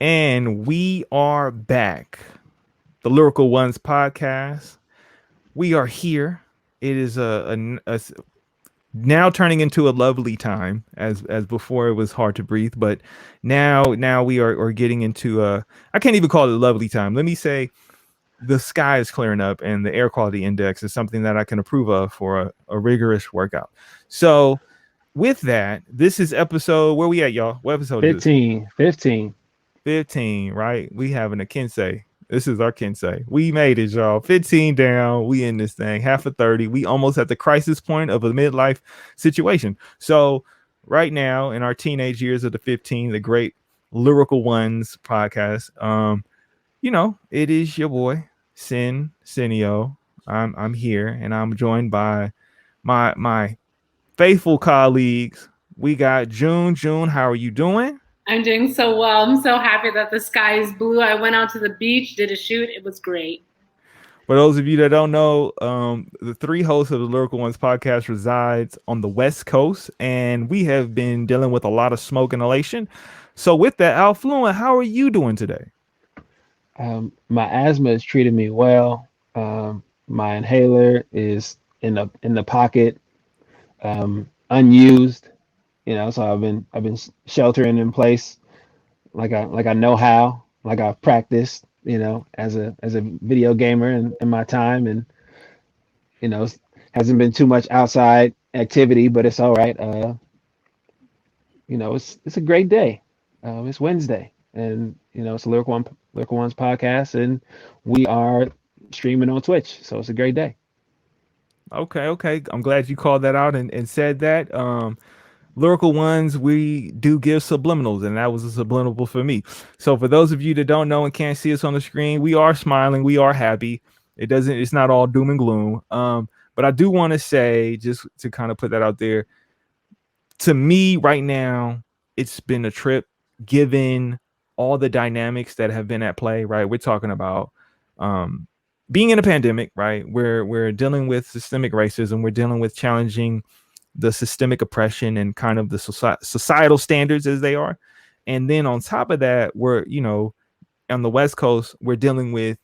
And we are back. The Lyrical Ones podcast. We are here. It is now turning into a lovely time as before it was hard to breathe, but now we are getting into I can't even call it a lovely time. Let me say the sky is clearing up and the air quality index is something that I can approve of for a rigorous workout. So with that, this is episode where we at, y'all. What episode is this? 15. 15, right? We having a Kensei. This is our Kensei. We made it, y'all. 15 down. We in this thing. Half of 30. We almost at the crisis point of a midlife situation. So right now, in our teenage years of the 15, the great Lyrical Ones podcast, it is your boy, Sinio. I'm here and I'm joined by my faithful colleagues. We got June. June, how are you doing? I'm doing so well. I'm so happy that the sky is blue. I went out to the beach, did a shoot. It was great. For those of you that don't know, the three hosts of the Lyrical Ones podcast resides on the West Coast, and we have been dealing with a lot of smoke inhalation. So, with that, Alfluent, how are you doing today? My asthma is treating me well. My inhaler is in the pocket, unused. So I've been sheltering in place like I know how, like I've practiced. As a video gamer in my time, and hasn't been too much outside activity, but it's all right. It's a great day. It's Wednesday, and it's a Lyrical Ones podcast, and we are streaming on Twitch, so it's a great day. Okay. I'm glad you called that out and said that. Lyrical Ones, we do give subliminals, and that was a subliminal for me. So, for those of you that don't know and can't see us on the screen, we are smiling, we are happy. It's not all doom and gloom. But I do want to say, just to kind of put that out there, to me right now, it's been a trip given all the dynamics that have been at play, right? We're talking about um, being in a pandemic, right? We're dealing with systemic racism, we're dealing with challenging the systemic oppression and kind of the societal standards as they are. And then on top of that, we're, on the West Coast, we're dealing with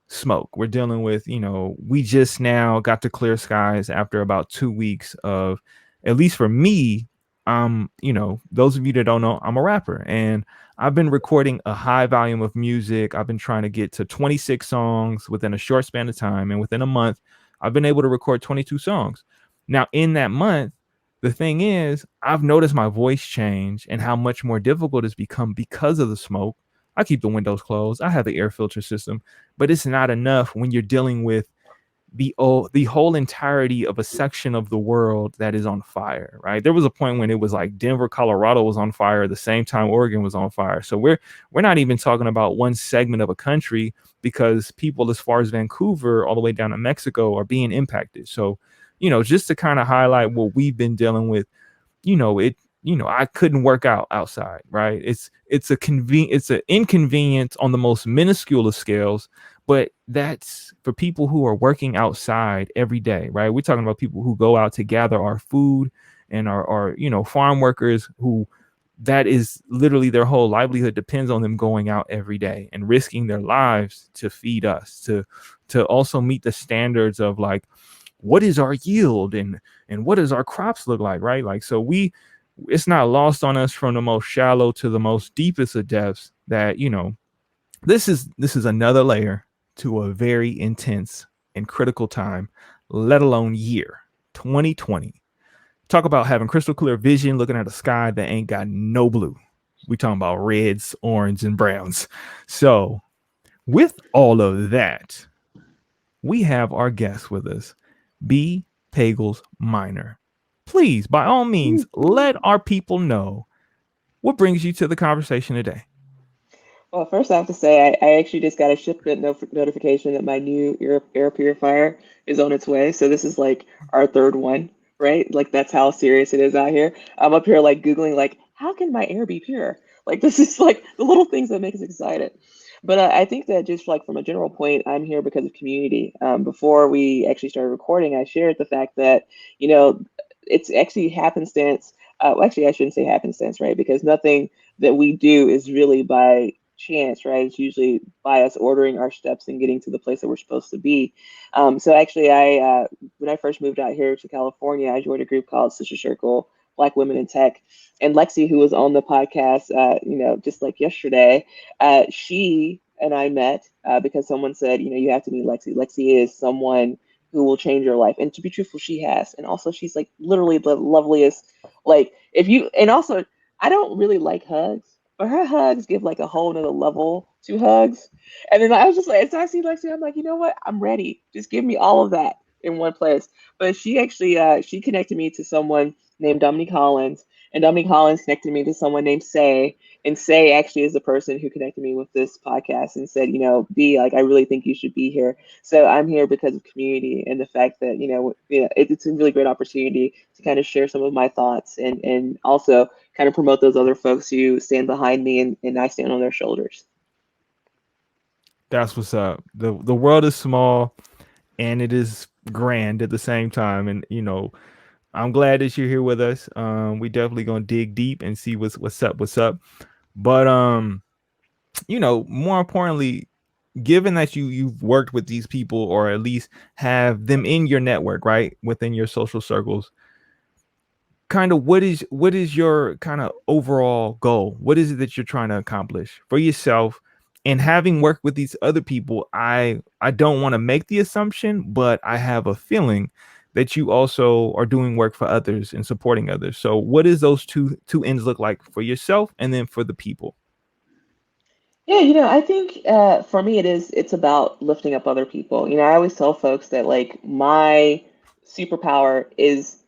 smoke. We're dealing with, we just now got to clear skies after about 2 weeks of, at least for me, those of you that don't know, I'm a rapper and I've been recording a high volume of music. I've been trying to get to 26 songs within a short span of time. And within a month, I've been able to record 22 songs. Now, in that month, the thing is, I've noticed my voice change and how much more difficult it's become because of the smoke. I keep the windows closed. I have the air filter system, but it's not enough when you're dealing with the whole entirety of a section of the world that is on fire, right? There was a point when it was like Denver, Colorado was on fire at the same time Oregon was on fire. So we're not even talking about one segment of a country because people as far as Vancouver all the way down to Mexico are being impacted. So, just to kind of highlight what we've been dealing with, I couldn't work out outside, right? It's an inconvenience on the most minuscule of scales, but that's for people who are working outside every day, right? We're talking about people who go out to gather our food and are farm workers who that is literally their whole livelihood depends on them going out every day and risking their lives to feed us, to also meet the standards of like what is our yield and what does our crops look like, right? Like, so it's not lost on us from the most shallow to the most deepest of depths that this is another layer to a very intense and critical time, let alone year 2020. Talk about having crystal clear vision, looking at a sky that ain't got no blue. We talking about reds, orange, and browns. So with all of that, we have our guest with us, B. Pagels-Minor. Please, by all means, let our people know what brings you to the conversation today. Well, first I have to say I actually just got a shipment notification that my new air purifier is on its way. So this is like our third one, right? Like that's how serious it is out here. I'm up here like Googling like how can my air be pure? Like this is like the little things that make us excited. But I think that just like from a general point, I'm here because of community. Before we actually started recording, I shared the fact that, you know, it's actually happenstance. Well, actually, I shouldn't say happenstance, right? Because nothing that we do is really by chance, right? It's usually by us ordering our steps and getting to the place that we're supposed to be. So actually, when I first moved out here to California, I joined a group called Sister Circle Black Women in Tech. And Lexi, who was on the podcast, just like yesterday, she and I met because someone said, you have to meet Lexi. Lexi is someone who will change your life. And to be truthful, she has. And also, she's like literally the loveliest. Like, if you, and also, I don't really like hugs, but her hugs give like a whole nother level to hugs. And then I was just like, as I see Lexi, I'm like, you know what? I'm ready. Just give me all of that in one place. But she actually, she connected me to someone named Dominique Hollins, and Dominique Hollins connected me to someone named Say. And Say actually is the person who connected me with this podcast and said, B, like, I really think you should be here. So I'm here because of community and the fact that, it's a really great opportunity to kind of share some of my thoughts and also kind of promote those other folks who stand behind me and I stand on their shoulders. That's what's up. The world is small and it is grand at the same time. And I'm glad that you're here with us. We definitely gonna dig deep and see what's up. But more importantly, given that you've worked with these people or at least have them in your network, right, within your social circles, kind of what is your kind of overall goal? What is it that you're trying to accomplish for yourself? And having worked with these other people, I don't want to make the assumption, but I have a feeling that you also are doing work for others and supporting others. So what is those two ends look like for yourself and then for the people? Yeah, I think for me it's about lifting up other people. I always tell folks that like my superpower is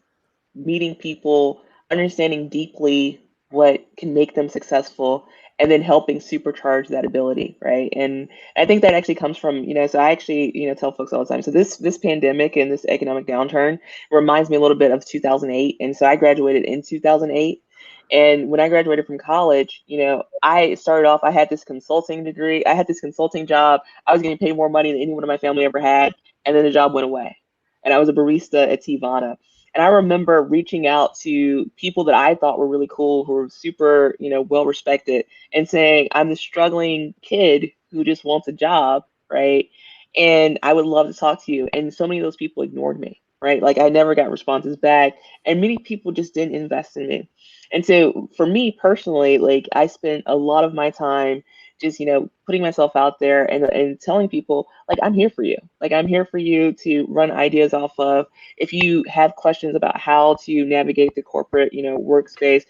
meeting people, understanding deeply what can make them successful, and then helping supercharge that ability, right? And I think that actually comes from, so I actually, tell folks all the time. So this pandemic and this economic downturn reminds me a little bit of 2008. And so I graduated in 2008. And when I graduated from college, I started off, I had this consulting degree, I had this consulting job. I was getting paid more money than anyone in my family ever had. And then the job went away. And I was a barista at Tivana. And I remember reaching out to people that I thought were really cool, who were super, well respected, and saying, I'm the struggling kid who just wants a job, right? And I would love to talk to you. And so many of those people ignored me, right? Like I never got responses back. And many people just didn't invest in me. And so for me personally, like I spent a lot of my time just, putting myself out there and telling people, like, I'm here for you. Like, I'm here for you to run ideas off of. If you have questions about how to navigate the corporate, workspace,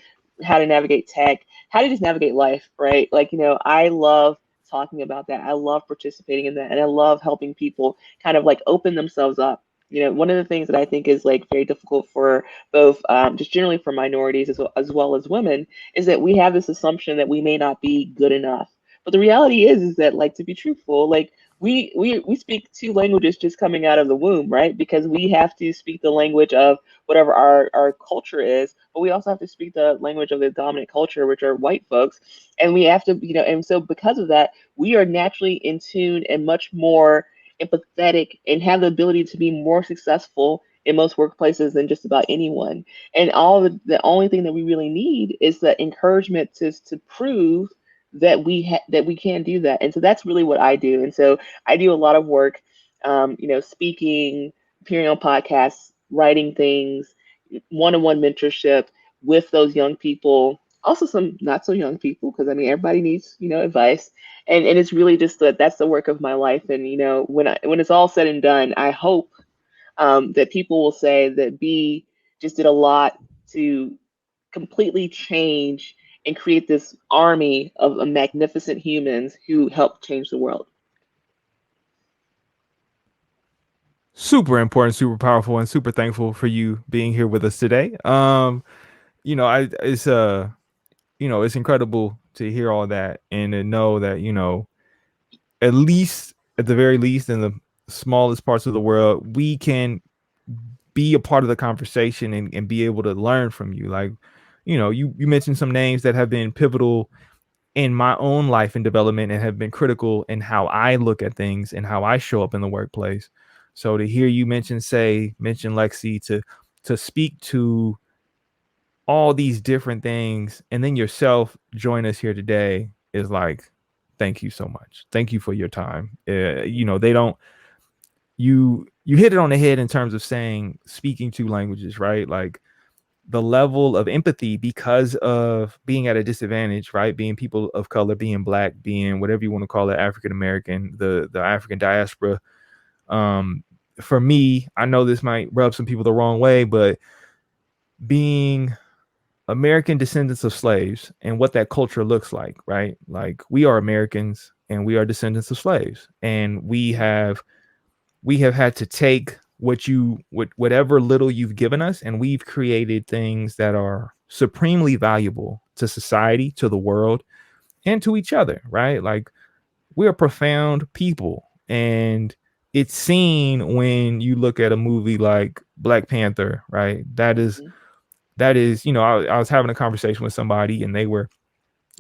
how to navigate tech, how to just navigate life, right? Like, I love talking about that. I love participating in that. And I love helping people kind of like open themselves up. One of the things that I think is like very difficult for both, just generally for minorities as well as women, is that we have this assumption that we may not be good enough. But the reality is that, like, to be truthful, like we speak two languages just coming out of the womb, right? Because we have to speak the language of whatever our culture is, but we also have to speak the language of the dominant culture, which are white folks. And we have to, and so because of that, we are naturally in tune and much more empathetic and have the ability to be more successful in most workplaces than just about anyone. And the only thing that we really need is the encouragement to prove that that we can do that. And so that's really what I do. And so I do a lot of work, speaking, appearing on podcasts, writing things, one-on-one mentorship with those young people, also some not so young people, because I mean everybody needs, advice. And it's really just that's the work of my life. And when it's all said and done, I hope that people will say that B just did a lot to completely change and create this army of magnificent humans who help change the world. Super important, super powerful, and super thankful for you being here with us today. I it's incredible to hear all that and to know that, at least at the very least in the smallest parts of the world, we can be a part of the conversation and be able to learn from you. Like, you mentioned some names that have been pivotal in my own life and development and have been critical in how I look at things and how I show up in the workplace. So to hear you mention Lexi, to speak to all these different things and then yourself join us here today is like thank you so much. Thank you for your time. They don't. You hit it on the head in terms of saying speaking two languages, right? Like the level of empathy because of being at a disadvantage, right? Being people of color, being black, being whatever you want to call it, African American, the African diaspora. Um, for me, I know this might rub some people the wrong way, but being American descendants of slaves and what that culture looks like, right? Like we are Americans and we are descendants of slaves, and we have had to take whatever little you've given us, and we've created things that are supremely valuable to society, to the world, and to each other, right? Like we're profound people, and it's seen when you look at a movie like Black Panther, right? That is, I was having a conversation with somebody, and they were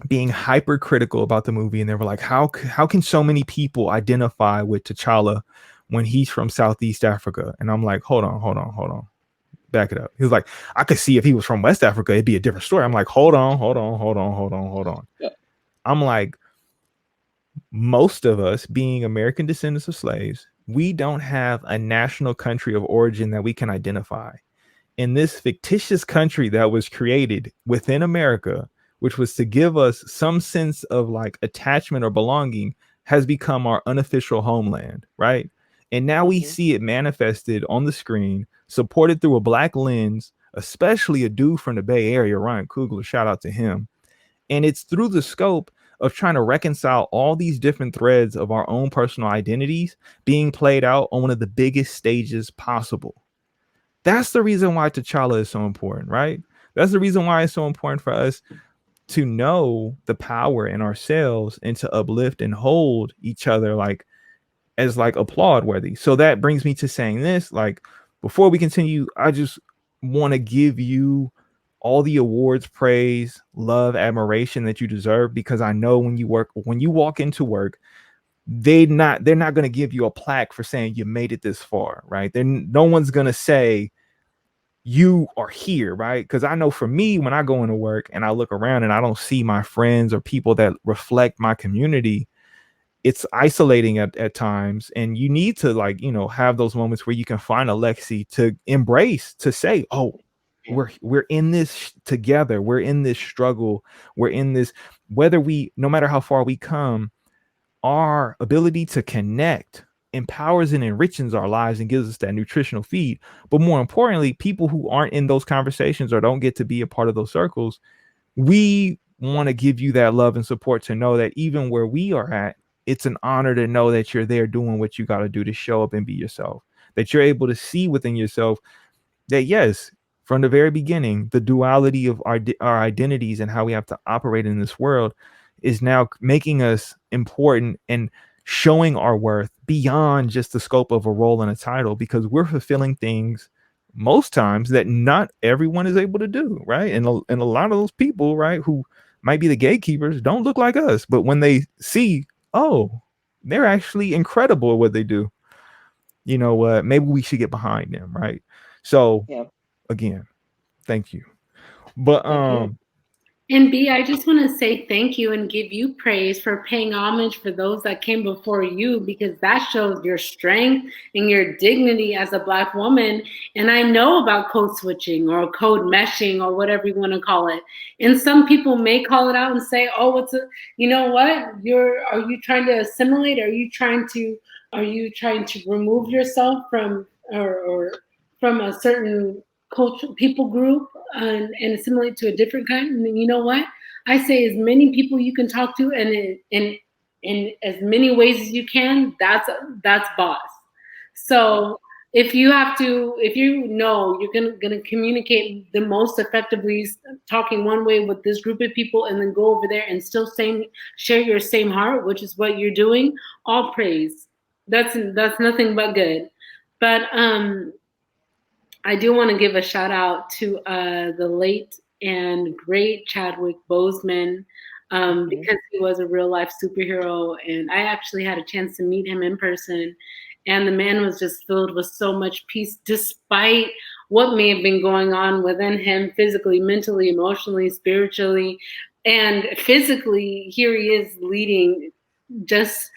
being hypercritical about the movie, and they were like, how can so many people identify with T'Challa when he's from Southeast Africa? And I'm like, hold on, back it up. He was like, I could see if he was from West Africa, it'd be a different story. I'm like, hold on. Yeah. I'm like, most of us being American descendants of slaves, we don't have a national country of origin that we can identify. In this fictitious country that was created within America, which was to give us some sense of like attachment or belonging, has become our unofficial homeland, right? And now we see it manifested on the screen, supported through a black lens, especially a dude from the Bay Area, Ryan Coogler, shout out to him. And it's through the scope of trying to reconcile all these different threads of our own personal identities being played out on one of the biggest stages possible. That's the reason why T'Challa is so important, right? That's the reason why it's so important for us to know the power in ourselves and to uplift and hold each other like as like applaud worthy. So that brings me to saying this, like before we continue, I just want to give you all the awards, praise, love, admiration that you deserve, because I know when you walk into work, they're not going to give you a plaque for saying you made it this far, right? Then no one's going to say you are here, right? Because I know for me, when I go into work and I look around and I don't see my friends or people that reflect my community, it's isolating at times. And you need to have those moments where you can find a Lexi to embrace, to say, oh, we're in this together, we're in this struggle, we're in this, no matter how far we come, our ability to connect empowers and enriches our lives and gives us that nutritional feed. But more importantly, people who aren't in those conversations or don't get to be a part of those circles, we want to give you that love and support to know that even where we are at, it's an honor to know that you're there doing what you got to do to show up and be yourself, that you're able to see within yourself that, yes, from the very beginning, the duality of our identities and how we have to operate in this world is now making us important and showing our worth beyond just the scope of a role and a title, because we're fulfilling things most times that not everyone is able to do, right? And a lot of those people, right, who might be the gatekeepers don't look like us, but when they see, oh, they're actually incredible at what they do, you know what, maybe we should get behind them, right? So again, thank you. But And B, I just want to say thank you and give you praise for paying homage for those that came before you, because that shows your strength and your dignity as a Black woman. And I know about code switching or code meshing or whatever you want to call it. And some people may call it out and say, oh, you know what? Are you trying to assimilate? Are you trying to remove yourself from or from a certain culture, people group, and assimilate to a different kind? And you know what? I say as many people you can talk to, and in as many ways as you can. That's boss. So if you know you're gonna communicate the most effectively, talking one way with this group of people, and then go over there and still share your same heart, which is what you're doing, all praise. That's nothing but good. But I do want to give a shout out to the late and great Chadwick Boseman, because he was a real life superhero, and I actually had a chance to meet him in person, and the man was just filled with so much peace, despite what may have been going on within him physically, mentally, emotionally, spiritually, and physically. Here he is leading just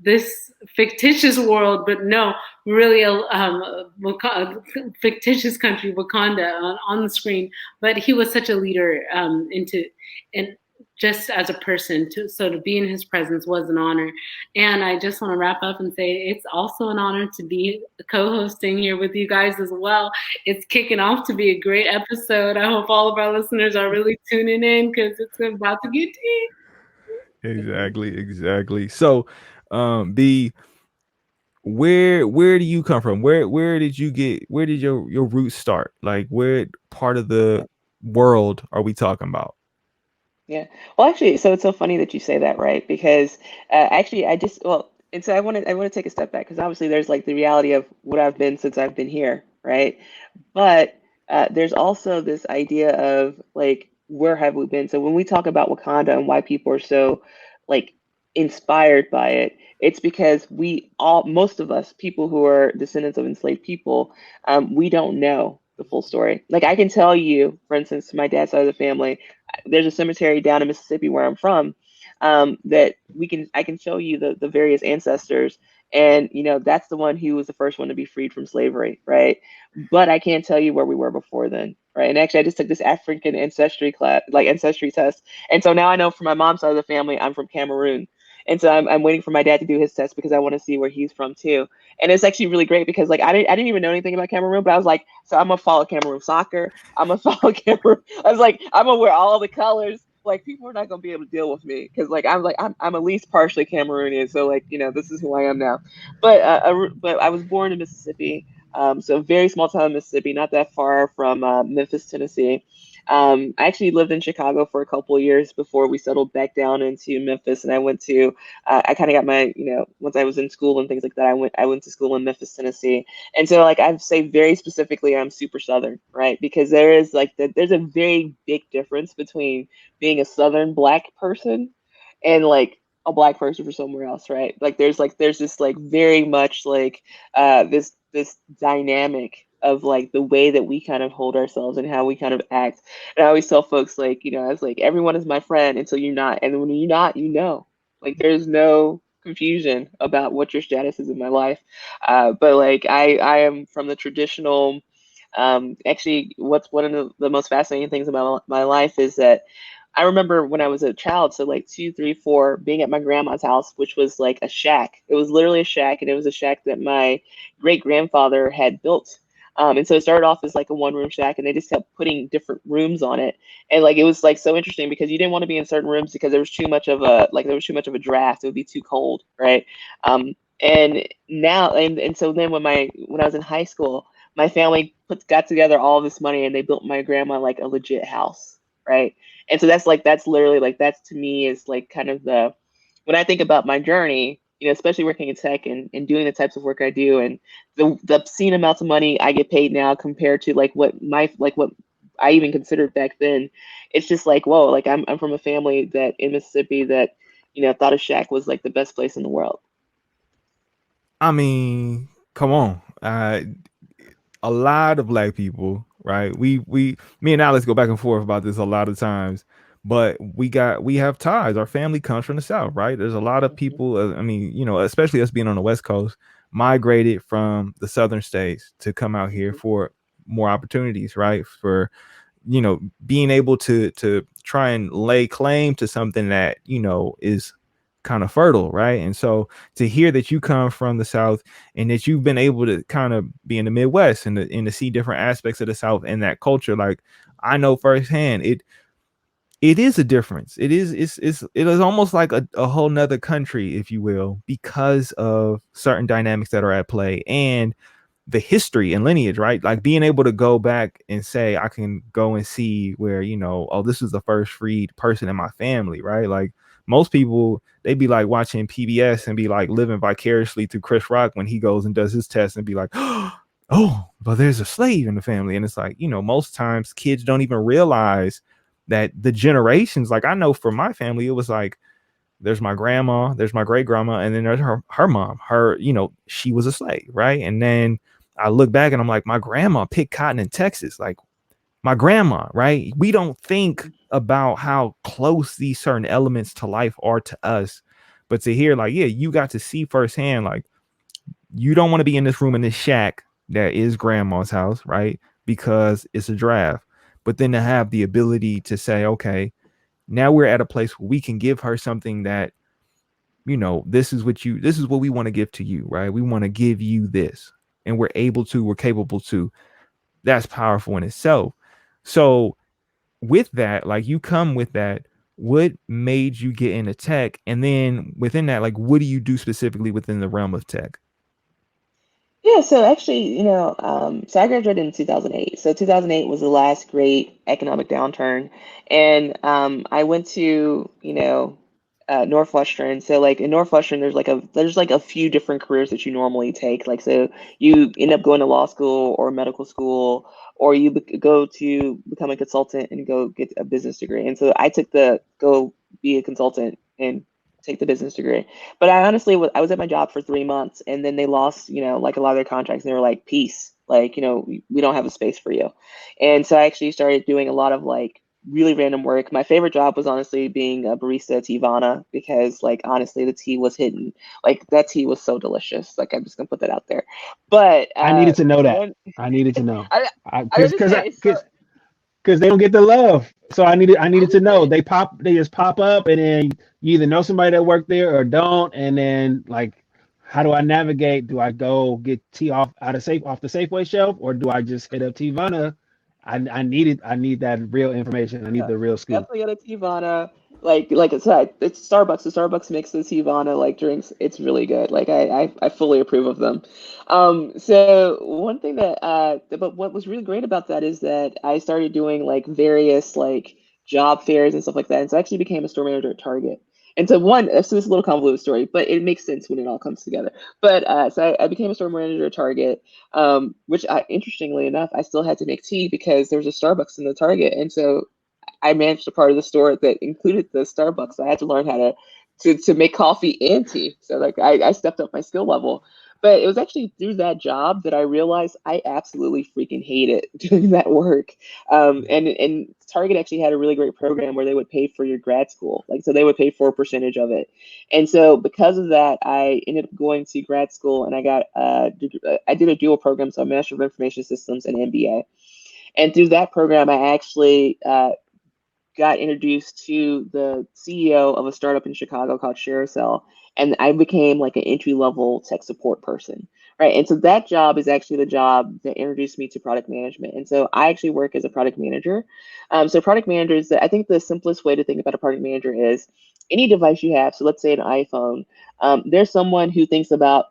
this fictitious world, but no, really fictitious country, Wakanda, on the screen. But he was such a leader and just as a person, so to be in his presence was an honor. And I just want to wrap up and say it's also an honor to be co-hosting here with you guys as well. It's kicking off to be a great episode. I hope all of our listeners are really tuning in because it's about to get deep. Exactly. So, B, where do you come from? Where did you get? Where did your roots start? Like, where part of the world are we talking about? Yeah. Well, actually, so it's so funny that you say that, right? Because actually, and so I want to take a step back because obviously there's like the reality of what I've been since I've been here, right? But there's also this idea of like where have we been? So when we talk about Wakanda and why people are so like inspired by it, it's because most of us, people who are descendants of enslaved people, we don't know the full story. Like I can tell you, for instance, my dad's side of the family, there's a cemetery down in Mississippi where I'm from, that I can show you the various ancestors, and that's the one who was the first one to be freed from slavery, right? But I can't tell you where we were before then, right? And actually, I just took this African ancestry class, like ancestry test, and so now I know from my mom's side of the family, I'm from Cameroon. And so I'm waiting for my dad to do his test because I want to see where he's from too. And it's actually really great because like I didn't even know anything about Cameroon, but I was like, so I'm gonna follow Cameroon soccer. I'm gonna follow Cameroon. I was like, I'm gonna wear all the colors. Like people are not gonna be able to deal with me because I'm at least partially Cameroonian. So like this is who I am now. But I was born in Mississippi, so a very small town in Mississippi, not that far from Memphis, Tennessee. I actually lived in Chicago for a couple of years before we settled back down into Memphis, and I went to I kind of got my once I was in school and things like that. I went to school in Memphis, Tennessee, and so like I'd say very specifically, I'm super Southern, right? Because there's a very big difference between being a Southern Black person and like a Black person from somewhere else, right? There's this like very much like this dynamic of like the way that we kind of hold ourselves and how we kind of act. And I always tell folks like, I was like, everyone is my friend until you're not. And when you're not, like there's no confusion about what your status is in my life. But like I am from the traditional. Actually, what's one of the most fascinating things about my life is that I remember when I was a child, so like 2, 3, 4, being at my grandma's house, which was like a shack. It was literally a shack, and it was a shack that my great grandfather had built. And so it started off as like a one-room shack, and they just kept putting different rooms on it. And like it was like so interesting because you didn't want to be in certain rooms because there was too much of a draft. It would be too cold, right? And so then when I was in high school, my family got together all this money and they built my grandma like a legit house, right? And so that's literally like that's to me is like kind of the when I think about my journey, especially working in tech and doing the types of work I do and the obscene amounts of money I get paid now compared to like what I even considered back then, it's just like whoa, like I'm from a family that in Mississippi that thought a shack was like the best place in the world. I mean, come on. A lot of black people, right? Me and Alex go back and forth about this a lot of times, but we have ties. Our family comes from the South, right? There's a lot of Hmm. people. I mean, especially us being on the West Coast, migrated from the Southern states to come out here Hmm. for more opportunities, right? For being able to try and lay claim to something that is kind of fertile, right? And so to hear that you come from the South and that you've been able to kind of be in the Midwest and to see different aspects of the South and that culture, like I know firsthand, it is a difference. It is almost like a whole nother country, if you will, because of certain dynamics that are at play and the history and lineage, right? Like being able to go back and say, I can go and see where, oh, this is the first freed person in my family, right? Like most people, they be like watching PBS and be like living vicariously through Chris Rock when he goes and does his test and be like, oh, but there's a slave in the family. And it's like, most times kids don't even realize that the generations, like I know for my family, it was like, there's my grandma, there's my great grandma, and then there's her mom. She was a slave, right? And then I look back and I'm like, my grandma picked cotton in Texas, like my grandma, right? We don't think about how close these certain elements to life are to us, But to hear like, yeah, you got to see firsthand, like, you don't want to be in this room in this shack that is grandma's house, right? Because it's a draft. But then to have the ability to say, okay, now we're at a place where we can give her something that, this is what we want to give to you, right? We want to give you this. And we're capable to. That's powerful in itself. So with that, like, you come with that, what made you get into tech? And then within that, like, what do you do specifically within the realm of tech? Yeah, so actually, so I graduated in 2008. So 2008 was the last great economic downturn. And I went to, Northwestern. So like in Northwestern, there's like a few different careers that you normally take. Like so you end up going to law school or medical school, or you go to become a consultant and go get a business degree. And so I took the go be a consultant and take the business degree. But I honestly was I was at my job for 3 months, and then they lost, like a lot of their contracts, and they were like, "Peace, like, we don't have a space for you." And so I actually started doing a lot of like really random work. My favorite job was honestly being a barista at Teavana because, like, honestly, the tea was hidden. Like that tea was so delicious. Like I'm just gonna put that out there. But I needed to know that. one, I needed to know. I, I was Cause just cause I say so. cause they don't get the love. So I needed to know. 100%. They just pop up, and then you either know somebody that worked there or don't. And then like, how do I navigate? Do I go get tea off the Safeway shelf, or do I just hit up Tivana? I need that real information. I need Yeah, the real scoop. definitely get a Teavana. Like I said, it's Starbucks. The Starbucks makes the Teavana like drinks. It's really good. Like I fully approve of them. So one thing but what was really great about that is that I started doing like various like job fairs and stuff like that. And so I actually became a store manager at Target. And so this is a little convoluted story, but it makes sense when it all comes together. But so I became a store manager at Target, which interestingly enough, I still had to make tea because there was a Starbucks in the Target, and so I managed a part of the store that included the Starbucks. I had to learn how to make coffee and tea. So like I stepped up my skill level. But it was actually through that job that I realized I absolutely freaking hate it doing that work. And Target actually had a really great program where they would pay for your grad school. Like so they would pay for a percentage of it. And so because of that, I ended up going to grad school and I did a dual program, so a Master of Information Systems and MBA. And through that program, I actually got introduced to the CEO of a startup in Chicago called Sharacell, and I became like an entry level tech support person, right? And so that job is actually the job that introduced me to product management. And so I actually work as a product manager. So product managers, I think the simplest way to think about a product manager is any device you have. So let's say an iPhone. There's someone who thinks about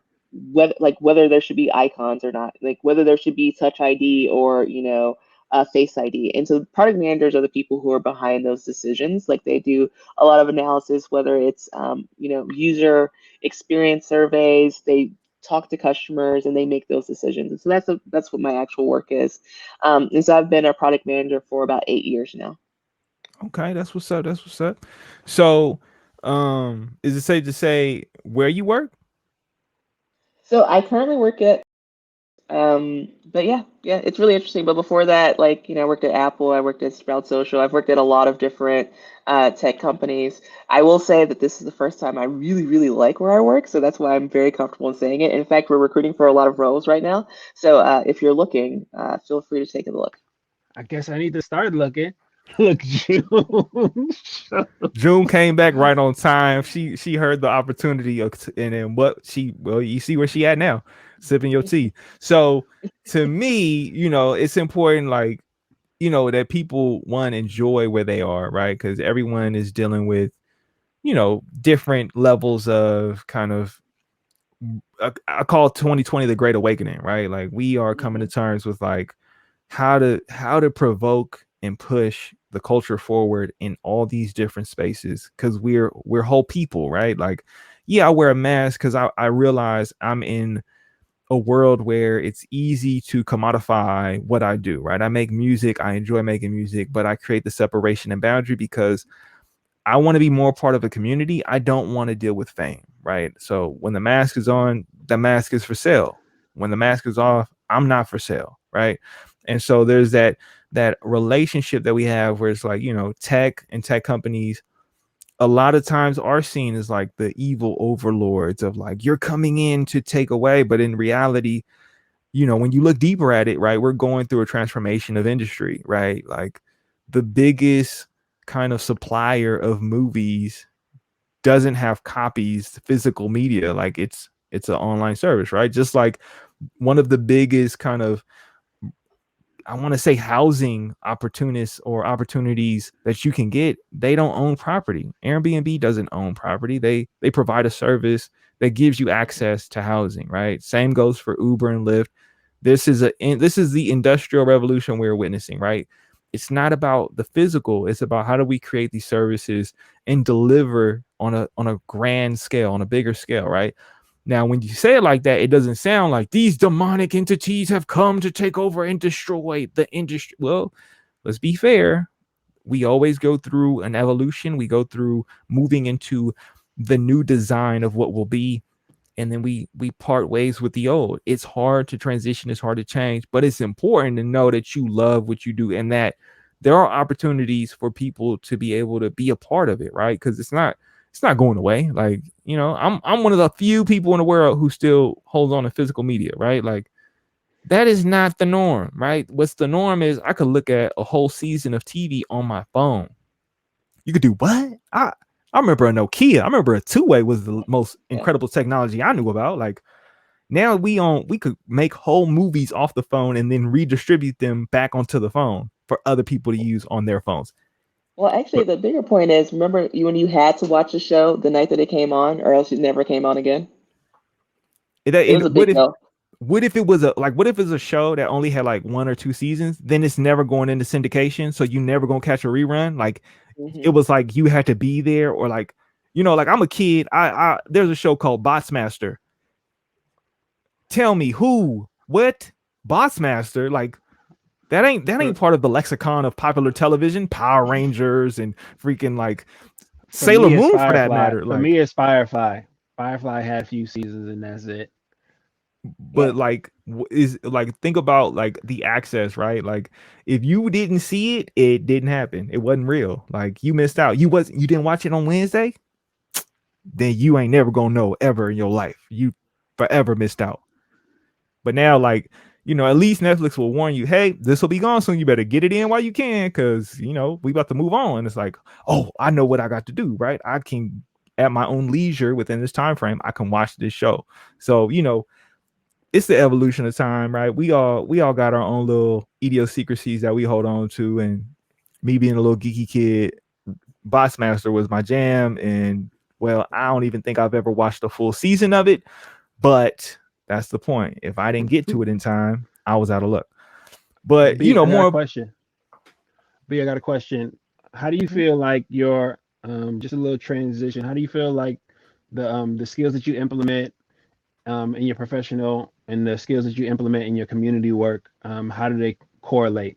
whether there should be icons or not, like whether there should be Touch ID or Face ID. And so product managers are the people who are behind those decisions. Like they do a lot of analysis, whether it's user experience surveys, they talk to customers and they make those decisions. And so that's what my actual work is. And so I've been a product manager for about 8 years now. Okay, that's what's up. That's what's up. So, is it safe to say where you work? So I currently work at but yeah, it's really interesting. But before that, like, I worked at Apple, I worked at Sprout Social, I've worked at a lot of different tech companies. I will say that this is the first time I really, really like where I work, so that's why I'm very comfortable in saying it. In fact, we're recruiting for a lot of roles right now. So if you're looking, feel free to take a look. I guess I need to start looking. Look, June. June came back right on time. She heard the opportunity, and then you see where she at now, sipping your tea. So to me, it's important, like, that people, one, enjoy where they are, right? Because everyone is dealing with, different levels of kind of, I call 2020 the Great Awakening, right? Like we are coming to Mhm. terms with like how to provoke and push the culture forward in all these different spaces, because we're whole people, right? Like, yeah, I wear a mask because I realize I'm in a world where it's easy to commodify what I do, right? I make music, I enjoy making music, but I create the separation and boundary because I want to be more part of a community. I don't want to deal with fame, right? So when the mask is on, the mask is for sale. When the mask is off, I'm not for sale, right? And so there's that relationship that we have where it's like, tech and tech companies a lot of times are seen as like the evil overlords of like you're coming in to take away, but in reality, when you look deeper at it, right, we're going through a transformation of industry, right? Like the biggest kind of supplier of movies doesn't have copies, physical media, like it's an online service, right? Just like one of the biggest kind of, I want to say, housing opportunists or opportunities that you can get, they don't own property. Airbnb doesn't own property. They provide a service that gives you access to housing, right? Same goes for Uber and Lyft. This is the industrial revolution we're witnessing, right? It's not about the physical, it's about how do we create these services and deliver on a grand scale, on a bigger scale, right? Now, when you say it like that, it doesn't sound like these demonic entities have come to take over and destroy the industry. Well, let's be fair. We always go through an evolution. We go through moving into the new design of what will be, and then we part ways with the old. It's hard to transition, it's hard to change, but it's important to know that you love what you do and that there are opportunities for people to be able to be a part of it, right? Because it's not going away. Like, I'm one of the few people in the world who still holds on to physical media, right? Like that is not the norm, right? What's the norm is I could look at a whole season of TV on my phone. You could do what? I remember a Nokia. I remember a two-way was the most Yeah. incredible technology I knew about. Like now we could make whole movies off the phone and then redistribute them back onto the phone for other people to use on their phones. Well, actually, But the bigger point is, remember when you had to watch the show the night that it came on, or else it never came on again? It was a what big if deal. it was what if it's a show that only had like one or two seasons? Then it's never going into syndication, so you never gonna catch a rerun. Like it Hmm. was like you had to be there, or like like I'm a kid. I there's a show called Botsmaster. Tell me who, what, Botsmaster? Like that ain't For part of the lexicon of popular television. Power Rangers and freaking like for Sailor me, it's Moon for that Firefly. matter. For Like, me, it's Firefly. Firefly had a few seasons, and that's it. but Yeah. like is like think about like the access, right? Like if you didn't see it, it didn't happen. It wasn't real. Like you missed out. You didn't watch it on Wednesday, then you ain't never gonna know ever in your life. You forever missed out. But now, like, at least Netflix will warn you, hey, this will be gone soon. You better get it in while you can, because we about to move on. And it's like, oh, I know what I got to do, right? I can at my own leisure within this time frame, I can watch this show. So, it's the evolution of time, right? We all got our own little idiosyncrasies that we hold on to. And me being a little geeky kid, Bossmaster was my jam. And well, I don't even think I've ever watched a full season of it, but that's the point. If I didn't get to it in time, I was out of luck. But But B, I got a more. question. B, I got a question. How do you Hmm. feel like your just a little transition? How do you feel like the skills that you implement in your professional and the skills that you implement in your community work, how do they correlate?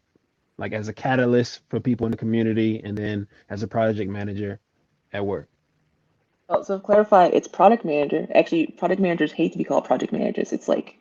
Like as a catalyst for people in the community, and then as a project manager at work. Oh, so to clarify, it's product manager. Actually, product managers hate to be called project managers. It's like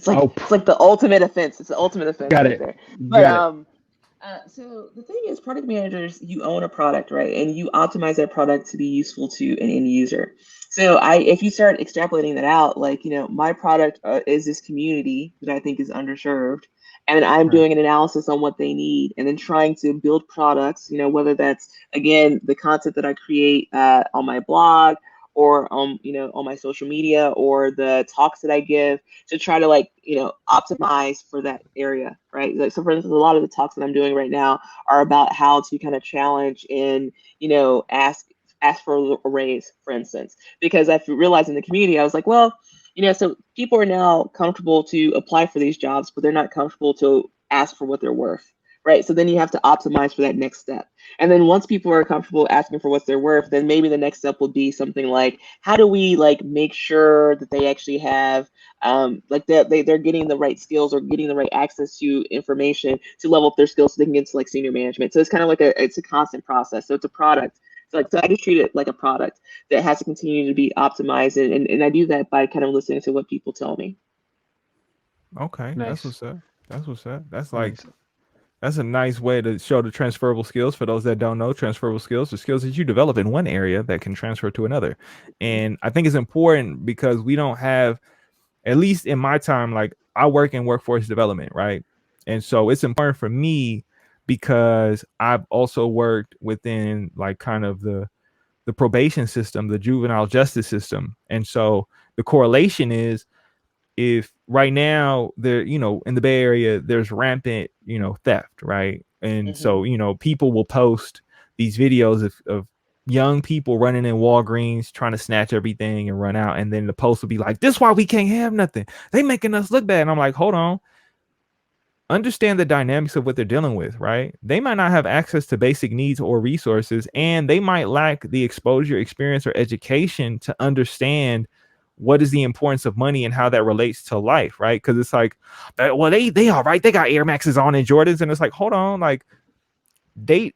Oh, it's like the ultimate offense. It's the ultimate offense got right it, there. But got it. so the thing is, product managers, you own a product, right? And you optimize that product to be useful to an end user. So if you start extrapolating that out, like, my product is this community that I think is underserved. And I'm Right, doing an analysis on what they need and then trying to build products, whether that's, again, the content that I create on my blog or on my social media or the talks that I give to try to like optimize for that area, right? Like, so for instance, a lot of the talks that I'm doing right now are about how to kind of challenge and ask for a raise, for instance, because I realized in the community I was like, well, so people are now comfortable to apply for these jobs, but they're not comfortable to ask for what they're worth, right? So then you have to optimize for that next step. And then once people are comfortable asking for what they're worth, then maybe the next step will be something like, how do we like make sure that they actually have like that they're getting the right skills or getting the right access to information to level up their skills so they can get into like senior management. So it's kind of like it's a constant process. So it's a product. So I just treat it like a product that has to continue to be optimized, and I do that by kind of listening to what people tell me. Okay, that's nice, what's up. That's what's up. That's like nice. That's a nice way to show the transferable skills. For those that don't know, transferable skills are skills that you develop in one area that can transfer to another. And I think it's important because we don't have, at least in my time, like I work in workforce development, right? And so it's important for me because I've also worked within like kind of the probation system, the juvenile justice system. And so the correlation is, if right now there, in the Bay Area, there's rampant, theft, right? And Mm-hmm. so, people will post these videos of young people running in Walgreens trying to snatch everything and run out. And then the post will be like, this is why we can't have nothing. They making us look bad. And I'm like, hold on, understand the dynamics of what they're dealing with, right? They might not have access to basic needs or resources, and they might lack the exposure, experience, or education to understand what is the importance of money and how that relates to life, right? Because it's like, well, they all right, they got Air Maxes on and Jordans, and it's like, hold on, like they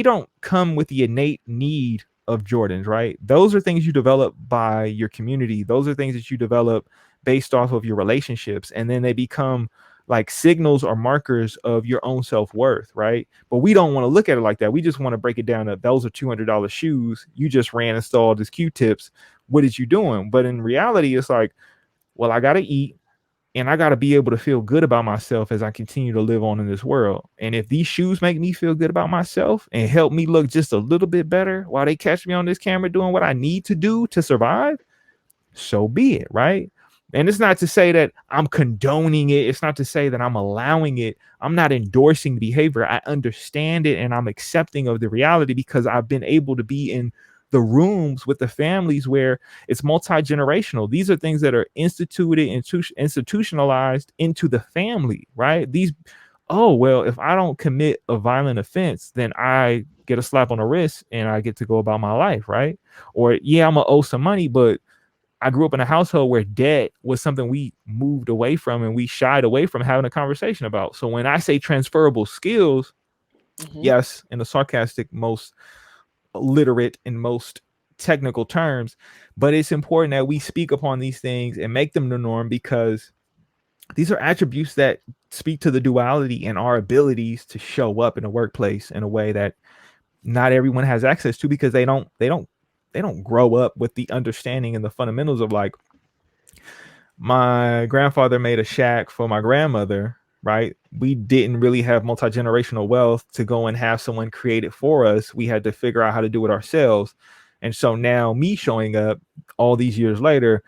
don't come with the innate need of Jordans, right? Those are things you develop by your community. Those are things that you develop based off of your relationships, and then they become like signals or markers of your own self-worth, right? But we don't want to look at it like that. We just want to break it down that those are $200 shoes. You just ran and installed this Q-tips. What is you doing? But in reality, it's like, well, I gotta eat, and I got to be able to feel good about myself as I continue to live on in this world. And if these shoes make me feel good about myself and help me look just a little bit better while they catch me on this camera doing what I need to do to survive, so be it, right? And it's not to say that I'm condoning it. It's not to say that I'm allowing it. I'm not endorsing behavior. I understand it and I'm accepting of the reality because I've been able to be in the rooms with the families where it's multi-generational. These are things that are instituted, institutionalized into the family, right? These, oh, well, if I don't commit a violent offense, then I get a slap on the wrist and I get to go about my life, right? Or, yeah, I'm going to owe some money, but I grew up in a household where debt was something we moved away from and we shied away from having a conversation about. So when I say transferable skills, Mm-hmm. yes, in the sarcastic, most literate and most technical terms, but it's important that we speak upon these things and make them the norm because these are attributes that speak to the duality and our abilities to show up in a workplace in a way that not everyone has access to because they don't grow up with the understanding and the fundamentals of like, my grandfather made a shack for my grandmother, right? We didn't really have multi-generational wealth to go and have someone create it for us. We had to figure out how to do it ourselves. And so now me showing up all these years later,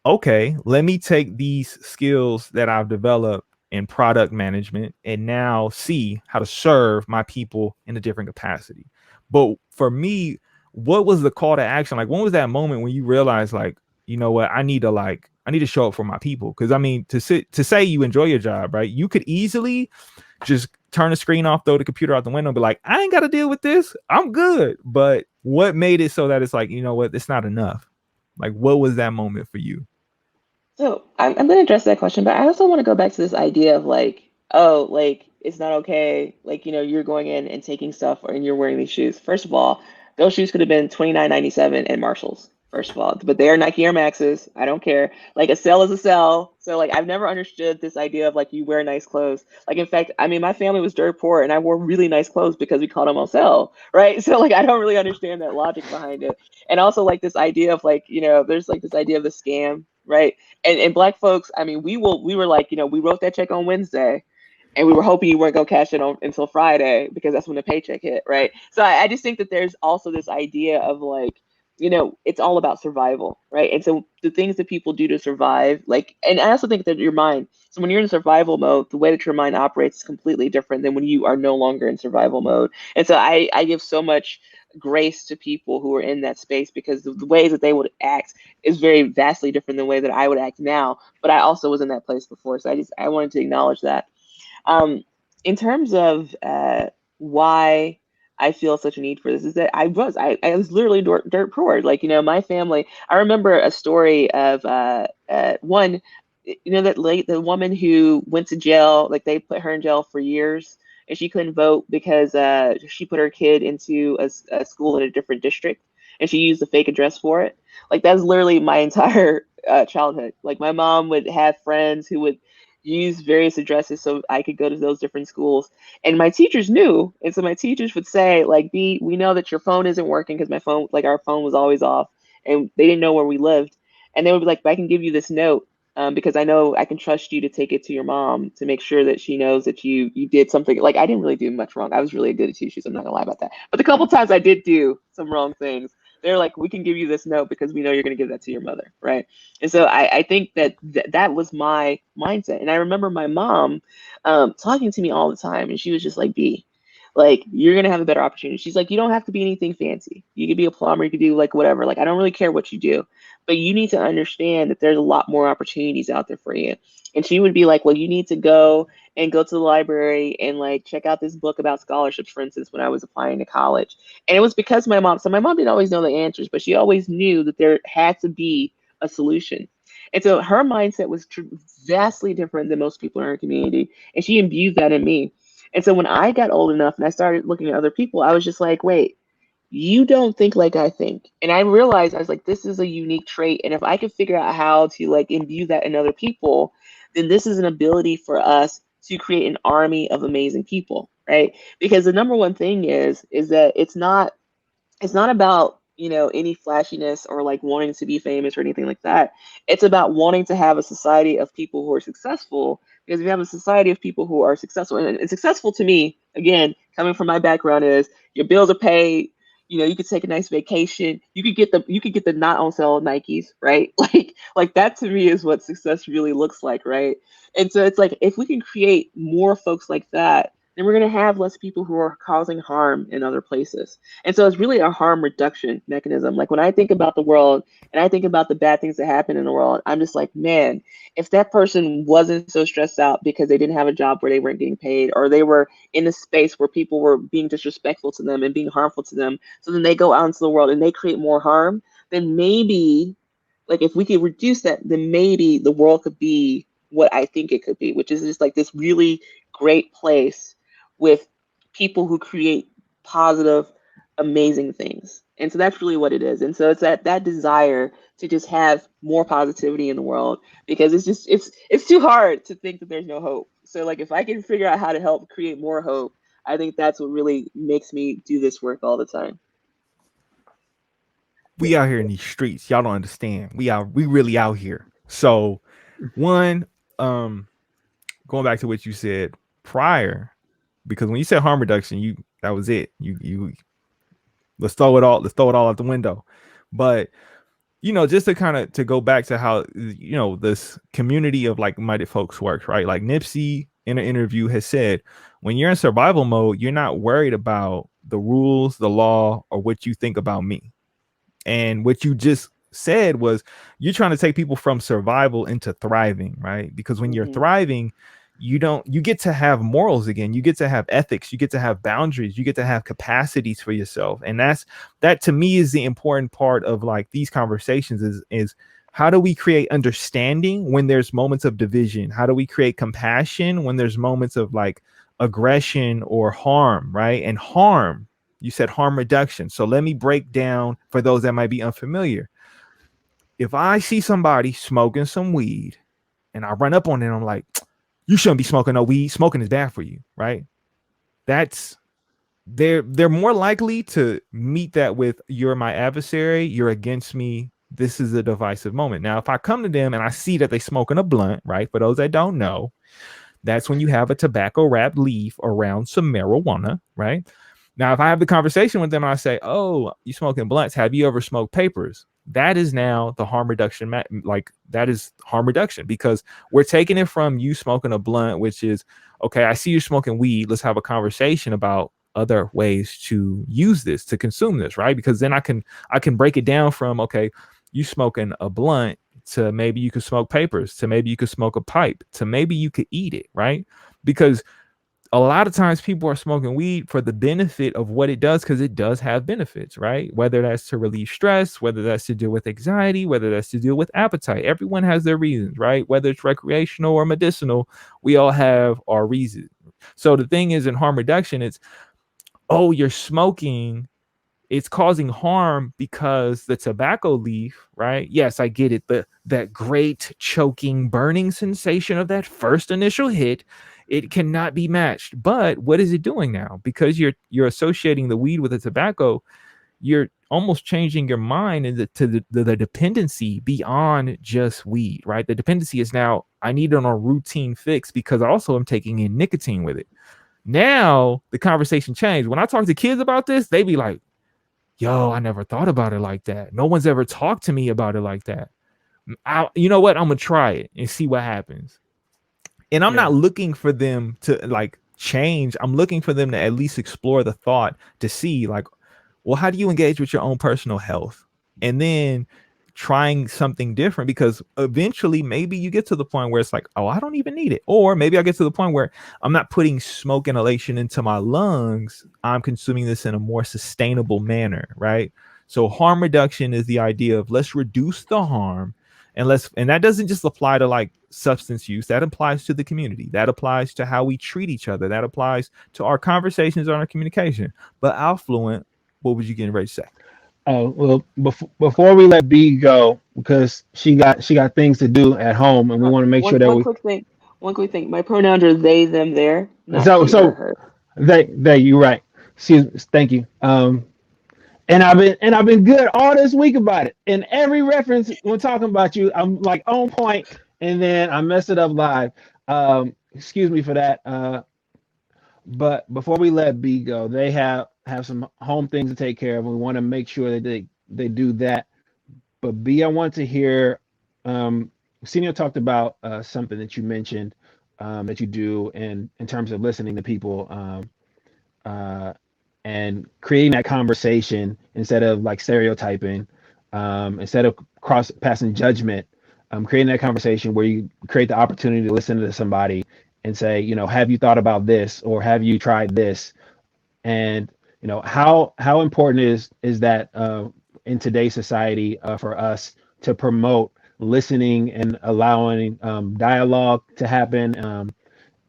okay, let me take these skills that I've developed in product management and now see how to serve my people in a different capacity. But for me, what was the call to action? Like, when was that moment when you realized, like, you know what, I need to show up for my people? Because I mean, to say you enjoy your job, right? You could easily just turn the screen off, throw the computer out the window, and be like, I ain't got to deal with this. I'm good. But what made it so that it's like, you know what, it's not enough? Like, what was that moment for you? So I'm going to address that question, but I also want to go back to this idea of like, oh, like it's not okay. Like, you're going in and taking stuff and you're wearing these shoes. First of all, those shoes could have been $29.97 at Marshalls, first of all, but they are Nike Air Maxes. I don't care. Like a sell is a sell. So like, I've never understood this idea of like, you wear nice clothes. Like, in fact, I mean, my family was dirt poor and I wore really nice clothes because we caught them on sale. Right. So like, I don't really understand that logic behind it. And also like this idea of like, there's like this idea of the scam, right? And Black folks, I mean, we were like, we wrote that check on Wednesday, and we were hoping you weren't gonna cash it on until Friday because that's when the paycheck hit, right? So I just think that there's also this idea of like, it's all about survival, right? And so the things that people do to survive, like, and I also think that your mind. So when you're in survival mode, the way that your mind operates is completely different than when you are no longer in survival mode. And so I give so much grace to people who are in that space because the ways that they would act is very vastly different than the way that I would act now. But I also was in that place before, so I wanted to acknowledge that. Um, in terms of why I feel such a need for this is that I was literally dirt poor. Like, my family. I remember a story of one. The woman who went to jail, like they put her in jail for years, and she couldn't vote because she put her kid into a school in a different district, and she used a fake address for it. Like, that's literally my entire childhood. Like, my mom would have friends use various addresses so I could go to those different schools. And my teachers knew. And so my teachers would say, like, B, we know that your phone isn't working, because my phone, like our phone was always off, and they didn't know where we lived. And they would be like, I can give you this note, because I know I can trust you to take it to your mom to make sure that she knows that you did something. Like, I didn't really do much wrong. I was really good at teachers. I'm not gonna lie about that. But the couple times I did do some wrong things, they're like, we can give you this note because we know you're gonna give that to your mother, right? And so I think that that was my mindset. And I remember my mom talking to me all the time, and she was just like, B, like, you're gonna have a better opportunity. She's like, you don't have to be anything fancy. You could be a plumber, you could do like whatever. Like, I don't really care what you do, but you need to understand that there's a lot more opportunities out there for you. And she would be like, well, you need to go to the library and like check out this book about scholarships, for instance, when I was applying to college. And it was because my mom didn't always know the answers, but she always knew that there had to be a solution. And so her mindset was vastly different than most people in her community. And she imbued that in me. And so when I got old enough and I started looking at other people, I was just like, wait, you don't think like I think. And I realized, I was like, this is a unique trait. And if I could figure out how to like imbue that in other people, then this is an ability for us to create an army of amazing people, right? Because the number one thing is that it's not about, any flashiness or like wanting to be famous or anything like that. It's about wanting to have a society of people who are successful. Because if you have a society of people who are successful, and successful to me, again, coming from my background, is your bills are paid. You could take a nice vacation. You could get the not on sale Nikes, right? Like that to me is what success really looks like, right? And so it's like, if we can create more folks like that, then we're going to have less people who are causing harm in other places. And so it's really a harm reduction mechanism. Like, when I think about the world and I think about the bad things that happen in the world, I'm just like, man, if that person wasn't so stressed out because they didn't have a job where they weren't getting paid, or they were in a space where people were being disrespectful to them and being harmful to them, so then they go out into the world and they create more harm, then maybe, like, if we could reduce that, then maybe the world could be what I think it could be, which is just like this really great place with people who create positive, amazing things. And so that's really what it is. And so it's that desire to just have more positivity in the world, because it's too hard to think that there's no hope. So like, if I can figure out how to help create more hope, I think that's what really makes me do this work all the time. We out here in these streets. Y'all don't understand. We really out here. So one, going back to what you said prior, because when you said harm reduction, that was it. You let's throw it all out the window. But just to kind of to go back to how this community of like-minded folks works, right? Like Nipsey in an interview has said, when you're in survival mode, you're not worried about the rules, the law, or what you think about me. And what you just said was, you're trying to take people from survival into thriving, right? Because when you're thriving, you get to have morals again. You get to have ethics. You get to have boundaries. You get to have capacities for yourself. And that to me is the important part of like these conversations is how do we create understanding when there's moments of division? How do we create compassion when there's moments of like aggression or harm, right? And harm, you said harm reduction. So let me break down for those that might be unfamiliar. If I see somebody smoking some weed and I run up on them, I'm like, you shouldn't be smoking no weed. Smoking is bad for you, right? That's they're more likely to meet that with, you're my adversary, you're against me. This is a divisive moment. Now, if I come to them and I see that they smoking a blunt, right? For those that don't know, that's when you have a tobacco wrapped leaf around some marijuana, right? Now, if I have the conversation with them and I say, oh, you smoking blunts, have you ever smoked papers? That is now the harm reduction. That is harm reduction, because we're taking it from you smoking a blunt, which is, okay, I see you smoking weed. Let's have a conversation about other ways to use this, to consume this, right? Because then I can break it down from, okay, you smoking a blunt, to maybe you could smoke papers, to maybe you could smoke a pipe, to maybe you could eat it, right? Because a lot of times people are smoking weed for the benefit of what it does, because it does have benefits, right? Whether that's to relieve stress, whether that's to deal with anxiety, whether that's to deal with appetite. Everyone has their reasons, right? Whether it's recreational or medicinal, we all have our reasons. So the thing is, in harm reduction, it's, oh, you're smoking It's causing harm because the tobacco leaf, right? Yes, I get it. That great choking, burning sensation of that first initial hit, it cannot be matched. But what is it doing now? Because you're associating the weed with the tobacco, you're almost changing your mind to the dependency beyond just weed, right? The dependency is now I need it on a routine fix because also I'm taking in nicotine with it. Now the conversation changed. When I talk to kids about this, they be like, yo, I never thought about it like that. No one's ever talked to me about it like that. You know what? I'm gonna try it and see what happens. And I'm Yeah. not looking for them to like change. I'm looking for them to at least explore the thought to see like, well, how do you engage with your own personal health? And then trying something different, because eventually maybe you get to the point where it's like, oh, I don't even need it. Or maybe I get to the point where I'm not putting smoke inhalation into my lungs. I'm consuming this in a more sustainable manner, right? So harm reduction is the idea of let's reduce the harm, and that doesn't just apply to like substance use. That applies to the community. That applies to how we treat each other. That applies to our conversations and our communication. But affluent, what was you getting ready to say? Oh well, before we let B go, because she got things to do at home, and we want to make One sure that one we. quick thing. One quick thing. My pronouns are they, them, their, not So she, her, so her. they you're right. Thank you. And I've been good all this week about it. And every reference when talking about you, I'm like on point, and then I mess it up live. Excuse me for that. But before we let B go, they have some home things to take care of. And we want to make sure that they do that. But B, I want to hear. Um, Senior talked about something that you mentioned that you do in terms of listening to people. Uh, and creating that conversation instead of like stereotyping, instead of cross passing judgment, creating that conversation where you create the opportunity to listen to somebody and say, have you thought about this or have you tried this? And how important is that in today's society for us to promote listening and allowing dialogue to happen,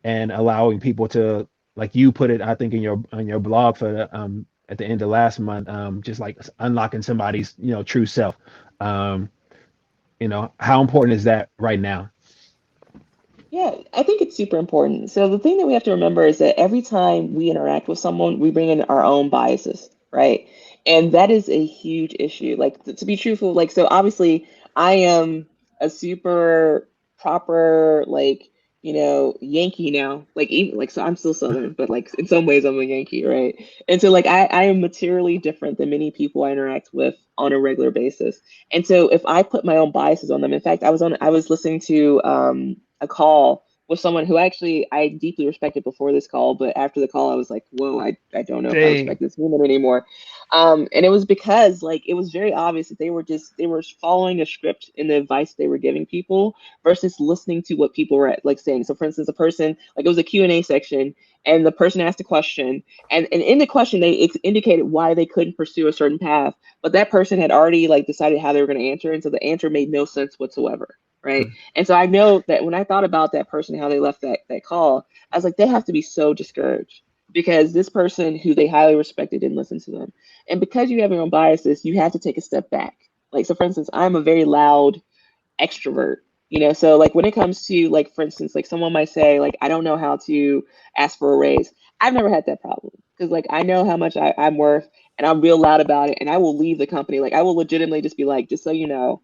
and allowing people to, like you put it, I think in your on your blog for at the end of last month, just like unlocking somebody's true self. Um, how important is that right now? Yeah, I think it's super important. So the thing that we have to remember is that every time we interact with someone, we bring in our own biases, right? And that is a huge issue. Like to be truthful, like so obviously I am a super proper like, Yankee now. Like even like so I'm still Southern, but like in some ways I'm a Yankee, right? And so like I am materially different than many people I interact with on a regular basis. And so if I put my own biases on them, in fact, I was listening to a call with someone who actually I deeply respected before this call, but after the call, I was like, whoa, I don't know if I Dang. respect this woman anymore. And it was because like it was very obvious that they were following a script in the advice they were giving people versus listening to what people were like saying. So for instance, a person like it was a Q&A section and the person asked a question and in the question they indicated why they couldn't pursue a certain path, but that person had already like decided how they were going to answer, and so the answer made no sense whatsoever, right? And so I know that when I thought about that person, how they left that call, I was like, they have to be so discouraged because this person who they highly respected didn't listen to them. And because you have your own biases, you have to take a step back. Like, so for instance, I'm a very loud extrovert, so like when it comes to like, for instance, like someone might say, like, I don't know how to ask for a raise. I've never had that problem because like I know how much I'm worth and I'm real loud about it and I will leave the company. Like I will legitimately just be like, just so you know,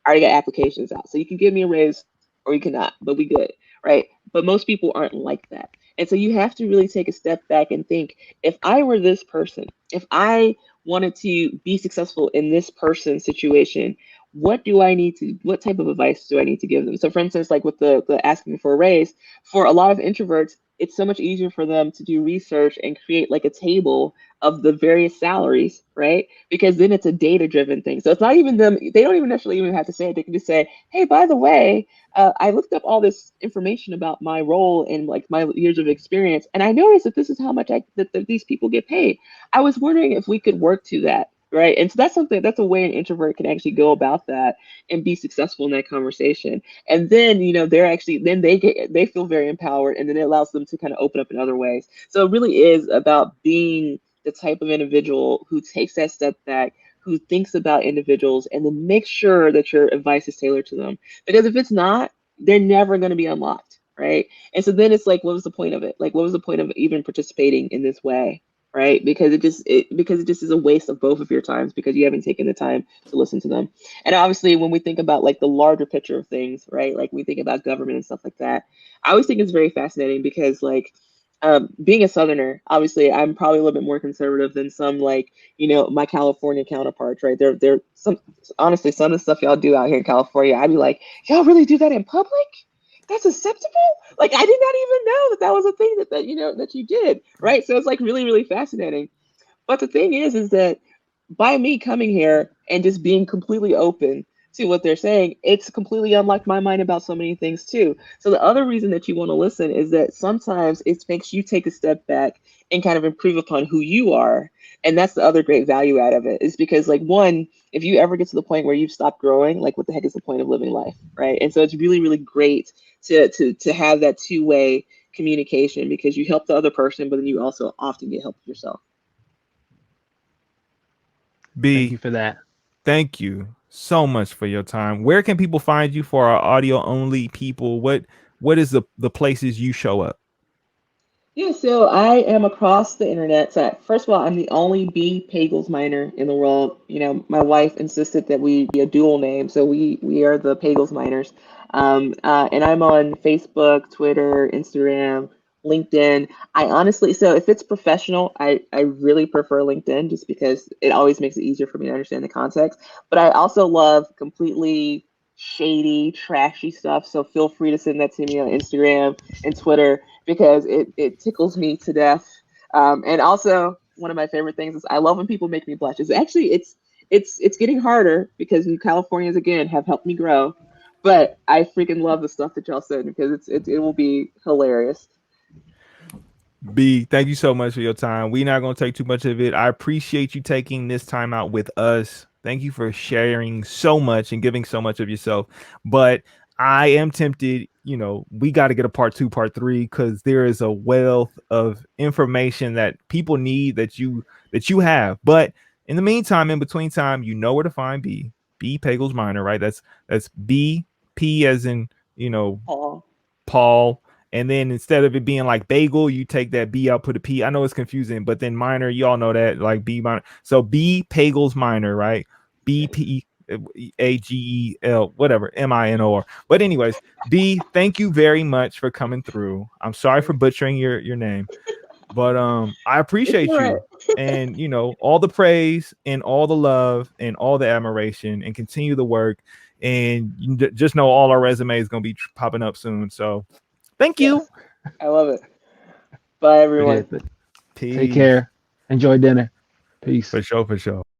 I already got applications out. So you can give me a raise or you cannot, but we good, right? But most people aren't like that. And so you have to really take a step back and think, if I were this person, if I wanted to be successful in this person's situation, what type of advice do I need to give them? So for instance, like with the asking for a raise, for a lot of introverts, it's so much easier for them to do research and create like a table of the various salaries, right? Because then it's a data driven thing. So it's not even them, they don't even necessarily even have to say it. They can just say, hey, by the way, I looked up all this information about my role and like my years of experience, and I noticed that this is how much that these people get paid. I was wondering if we could work to that. Right. And so that's a way an introvert can actually go about that and be successful in that conversation. And then, then they feel very empowered and then it allows them to kind of open up in other ways. So it really is about being the type of individual who takes that step back, who thinks about individuals, and then makes sure that your advice is tailored to them. Because if it's not, they're never going to be unlocked, right? And so then it's like, what was the point of it? Like, what was the point of even participating in this way? Right, because it just is a waste of both of your times because you haven't taken the time to listen to them. And obviously, when we think about like the larger picture of things, right, like we think about government and stuff like that, I always think it's very fascinating because like being a Southerner, obviously, I'm probably a little bit more conservative than some like my California counterparts, right? They're some honestly some of the stuff y'all do out here in California, I'd be like, y'all really do that in public? That's acceptable? Like I did not even know that that was a thing that you did, right? So it's like really really fascinating. But the thing is that by me coming here and just being completely open to what they're saying, it's completely unlocked my mind about so many things too. So the other reason that you want to listen is that sometimes it makes you take a step back and kind of improve upon who you are. And that's the other great value out of it is because like one, if you ever get to the point where you've stopped growing, like what the heck is the point of living life, right? And so it's really, really great to have that two-way communication because you help the other person, but then you also often get help yourself. Thank B, you for that. thank you so much for your time. Where can people find you for our audio only people? What is the places you show up? Yeah, so I am across the internet. So first of all, I'm the only B Pagels-Minor in the world. My wife insisted that we be a dual name, so we are the Pagels-Minors. And I'm on Facebook, Twitter, Instagram, LinkedIn. I honestly, so if it's professional, I really prefer LinkedIn just because it always makes it easier for me to understand the context. But I also love completely shady, trashy stuff. So feel free to send that to me on Instagram and Twitter because it tickles me to death. And also, one of my favorite things is I love when people make me blush. It's actually it's getting harder because you Californians again have helped me grow, but I freaking love the stuff that y'all said because it will be hilarious. B, thank you so much for your time. We're not going to take too much of it. I appreciate you taking this time out with us. Thank you for sharing so much and giving so much of yourself. But I am tempted, we got to get a part two, part three, because there is a wealth of information that people need that you have. But in the meantime, in between time, you know where to find B. B Pagels-Minor, right? That's B P as in, Paul. Paul. And then instead of it being like bagel, you take that B out, put a P. I know it's confusing, but then minor, you all know that like B minor. So B Pagels-Minor, right? BPAGEL, whatever, MINOR. But anyways, B, thank you very much for coming through. I'm sorry for butchering your name, but I It's appreciate all right. you. And all the praise and all the love and all the admiration and continue the work. And you just know all our resumes going to be popping up soon. So thank you. Yes, I love it. Bye, It everyone. is. But take Peace. care. Enjoy dinner. Peace. For sure, for sure.